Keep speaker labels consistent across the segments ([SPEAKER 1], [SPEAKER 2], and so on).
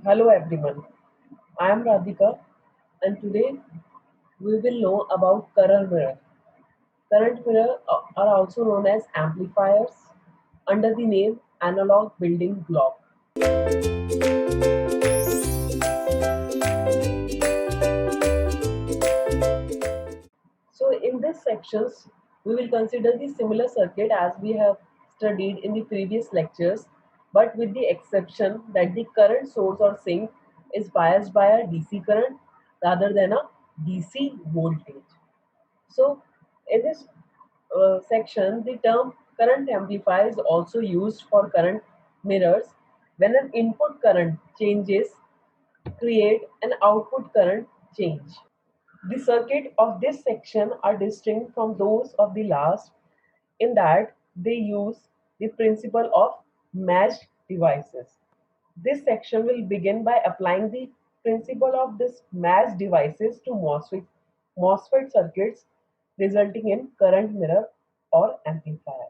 [SPEAKER 1] Hello everyone, I am Radhika and today we will know about current mirror. Current mirror are also known as amplifiers under the name analog building block. So in this sections we will consider the similar circuit as we have studied in the previous lectures, but with the exception that the current source or sink is biased by a DC current rather than a DC voltage. So, in this section, the term current amplifier is also used for current mirrors. When an input current changes, create an output current change. The circuit of this section are distinct from those of the last in that they use the principle of matched devices. This section will begin by applying the principle of this matched devices to MOSFET circuits resulting in current mirror or amplifier.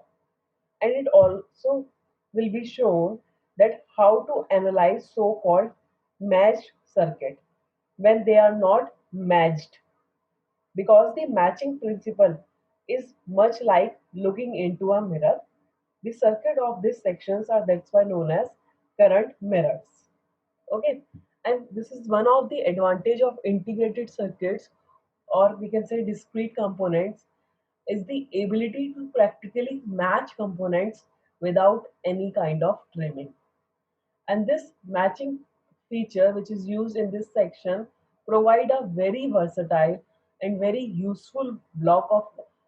[SPEAKER 1] And it also will be shown that how to analyze so-called matched circuit when they are not matched, because the matching principle is much like looking into a mirror. The circuit of these sections are that's why known as current mirrors. Okay, and this is one of the advantage of integrated circuits, or we can say discrete components, is the ability to practically match components without any kind of trimming. And this matching feature which is used in this section provide a very versatile and very useful block of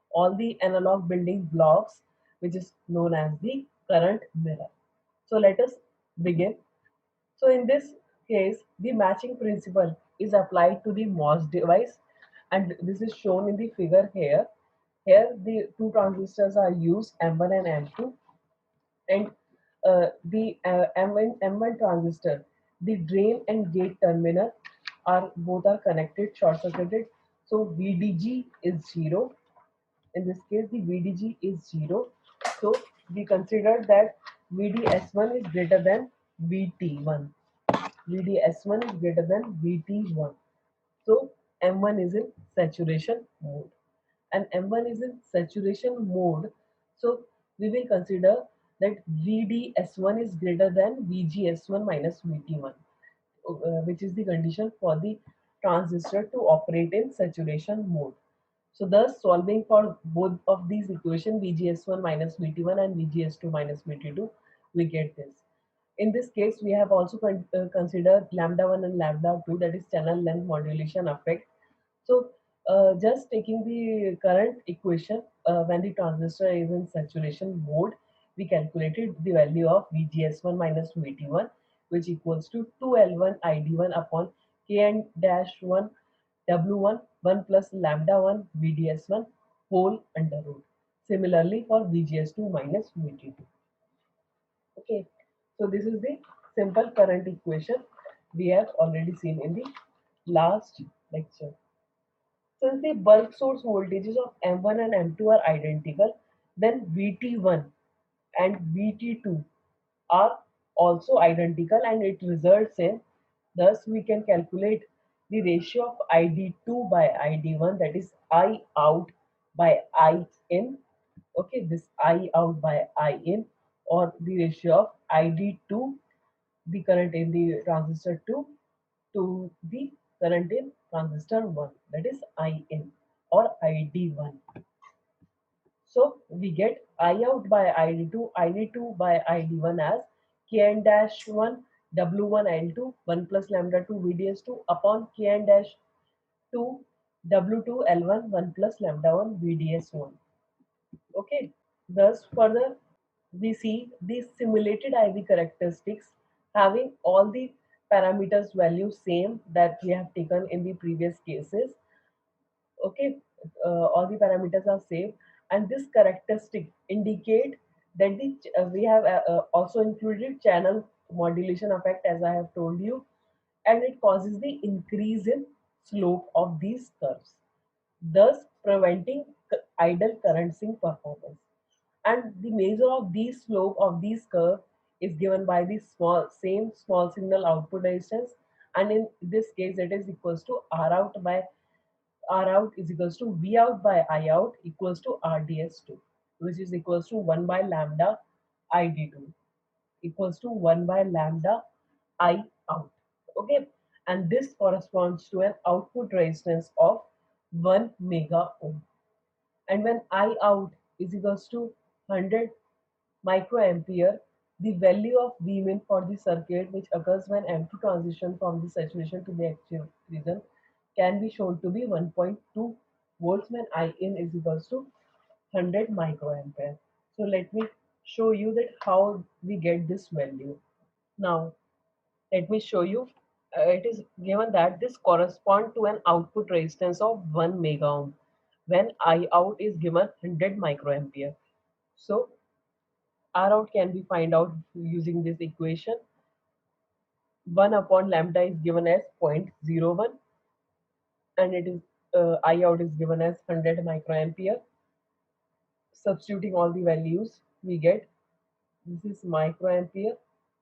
[SPEAKER 1] all the analog building blocks, which is known as the current mirror. So let us begin. So in this case, the matching principle is applied to the MOS device, and this is shown in the figure here. Here the two transistors are used, M1 and M2, and the M1 transistor, the drain and gate terminal are both are connected, short circuited. So VDG is 0. In this case, the VDG is 0. So we consider that VDS1 is greater than VT1. VDS1 is greater than VT1. So M1 is in saturation mode, and M1 is in saturation mode. So we will consider that VDS1 is greater than VGS1 minus VT1, which is the condition for the transistor to operate in saturation mode. So thus solving for both of these equations, VGS1 minus VT1 and VGS2 minus VT2, we get this. In this case, we have also considered lambda 1 and lambda 2, that is channel length modulation effect. So just taking the current equation when the transistor is in saturation mode, we calculated the value of VGS1 minus VT1, which equals to 2L1 ID1 upon Kn dash 1 W1 1 plus lambda 1 VDS1 whole under root. Similarly for VGS2 minus VT2. Okay, so this is the simple current equation we have already seen in the last lecture. Since the bulk source voltages of M1 and M2 are identical, then VT1 and VT2 are also identical, and it results in, thus we can calculate the ratio of ID2 by ID1, that is I out by I in. Okay, this I out by I in, or the ratio of ID2, the current in the transistor 2, to the current in transistor 1, that is I in or ID1. So we get I out by ID2, ID2 by ID1 as Kn dash 1 W1 L2 1 plus lambda 2 VDS2 upon Kn dash 2 W2 L1 1 plus lambda 1 VDS1. Okay. Thus further we see the simulated IV characteristics having all the parameters values same that we have taken in the previous cases. Okay, all the parameters are same, and this characteristic indicate that the we have also included channel modulation effect, as I have told you, and it causes the increase in slope of these curves, thus preventing idle current sink performance. And the measure of these slope of these curve is given by the same small signal output resistance, and in this case it is equals to R out is equals to V out by I out equals to RDS2, which is equals to 1 by lambda ID2 equals to 1 by lambda I out. Okay, and this corresponds to an output resistance of 1 mega ohm. And when I out is equals to 100 microampere, the value of V min for the circuit which occurs when M2 transition from the saturation to the active region can be shown to be 1.2 volts when I in is equals to 100 microampere. So let me show you that how we get this value. Now let me show you. It is given that this correspond to an output resistance of 1 mega ohm when I out is given 100 microampere. So R out can be find out using this equation. 1 upon lambda is given as 0.01, and it is I out is given as 100 microampere. Substituting all the values, we get this is microampere,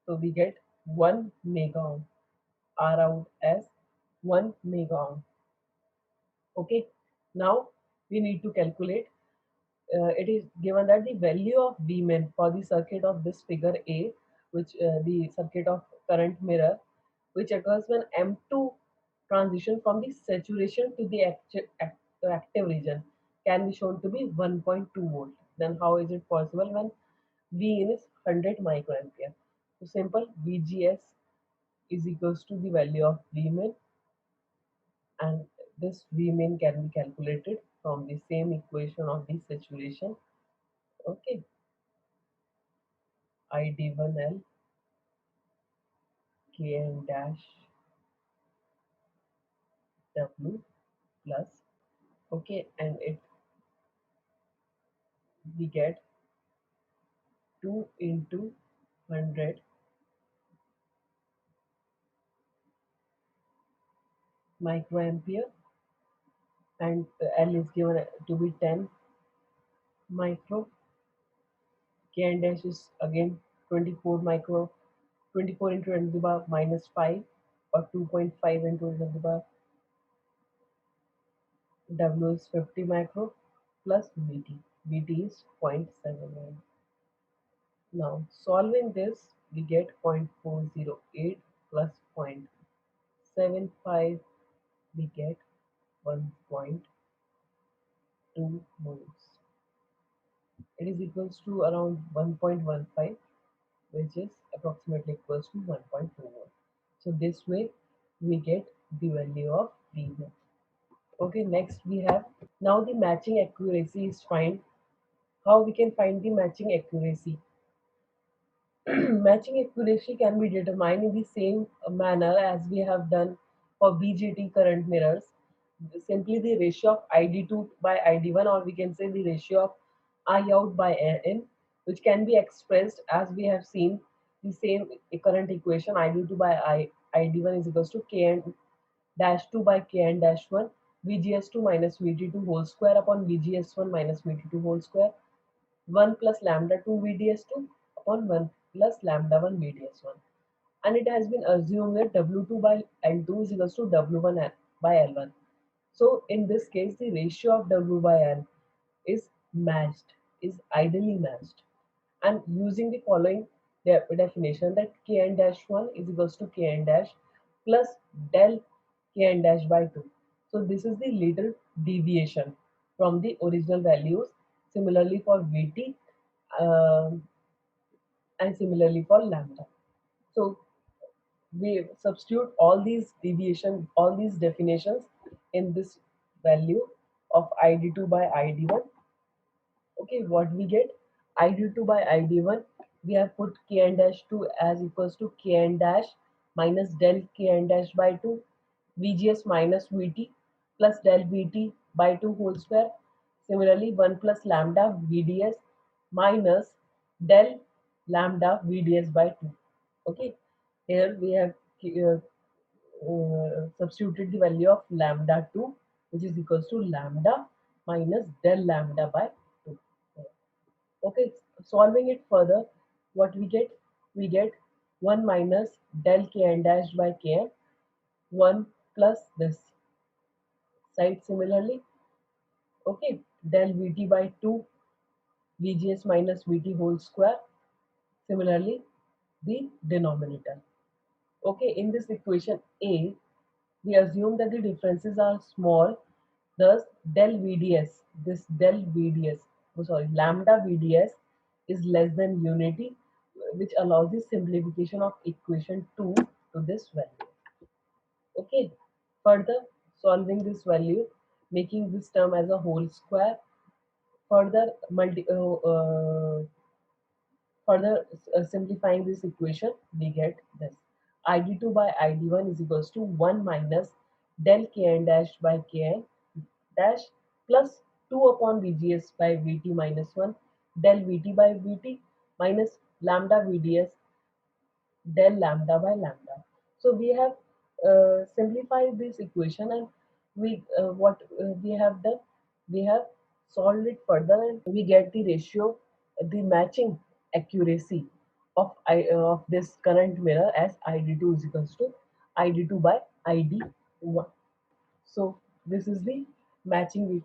[SPEAKER 1] so we get 1 mega ohm. R out as 1 mega ohm. Okay, now we need to calculate. It is given that the value of V min for the circuit of this figure A, which the circuit of current mirror, which occurs when M2 transition from the saturation to the active region, can be shown to be 1.2 volt. Then how is it possible when V in is 100 microampere? So simple, VGS is equals to the value of V min, and this V min can be calculated from the same equation of the saturation. Okay, ID1L Kn dash W plus, okay, and it we get 2 into 100 microampere, and L is given to be 10 micro. Kn dash is again 24 micro, 24 into 10 to the power minus 5, or 2.5 into 10 to the power. W is 50 micro plus Vt. Vt is 0.79. Now solving this, we get 0.408 plus 0.75, we get 1.2 moles. It is equals to around 1.15, which is approximately equals to 1.2 volt. So this way we get the value of V. Okay, next we have, now the matching accuracy is find. How we can find the matching accuracy? Matching accuracy can be determined in the same manner as we have done for BJT current mirrors. Simply the ratio of ID2 by ID1, or we can say the ratio of I out by N, which can be expressed as we have seen the same current equation. ID2 by ID1 is equals to Kn dash 2 by Kn dash 1, VGS2 minus VT2 whole square upon VGS1 minus VT2 whole square, 1 plus lambda 2 VDS2 upon 1 plus lambda 1 VDS1. And it has been assumed that W2 by L2 is equals to W1 by L1. So in this case, the ratio of W by L is matched, is ideally matched. And using the following definition, that Kn dash 1 is equals to Kn dash plus del Kn dash by 2. So this is the little deviation from the original values. Similarly for Vt, um, and similarly for lambda. So we substitute all these deviation, all these definitions in this value of ID2 by ID1. Okay, what we get? ID2 by ID1, we have put Kn dash 2 as equals to Kn dash minus del Kn dash by 2, VGS minus VT plus del VT by 2 whole square. Similarly, 1 plus lambda VDS minus del lambda VDS by 2. Okay, here we have substituted the value of lambda 2, which is equals to lambda minus del lambda by 2. Okay, solving it further, what we get? we get 1 minus del kn dash by kn, 1 plus this side similarly. Okay, del Vt by 2 Vgs minus Vt whole square, similarly the denominator. Okay, in this equation A, we assume that the differences are small, thus del VDS, this del VDS, oh sorry, lambda VDS is less than unity, which allows the simplification of equation 2 to this value. Okay, further solving this value, making this term as a whole square, further simplifying this equation, we get this. id2 by id1 is equals to 1 minus del kn dash by kn dash plus 2 upon vgs by vt minus 1 del vt by vt minus lambda vds del lambda by lambda. So we have simplified this equation, and we what we have done, we have solved it further, and we get the ratio, the matching accuracy of this current mirror as id2 is equals to id2 by id1. So this is the matching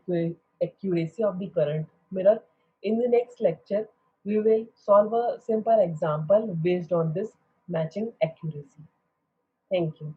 [SPEAKER 1] accuracy of the current mirror. In the next lecture, we will solve a simple example based on this matching accuracy. Thank you.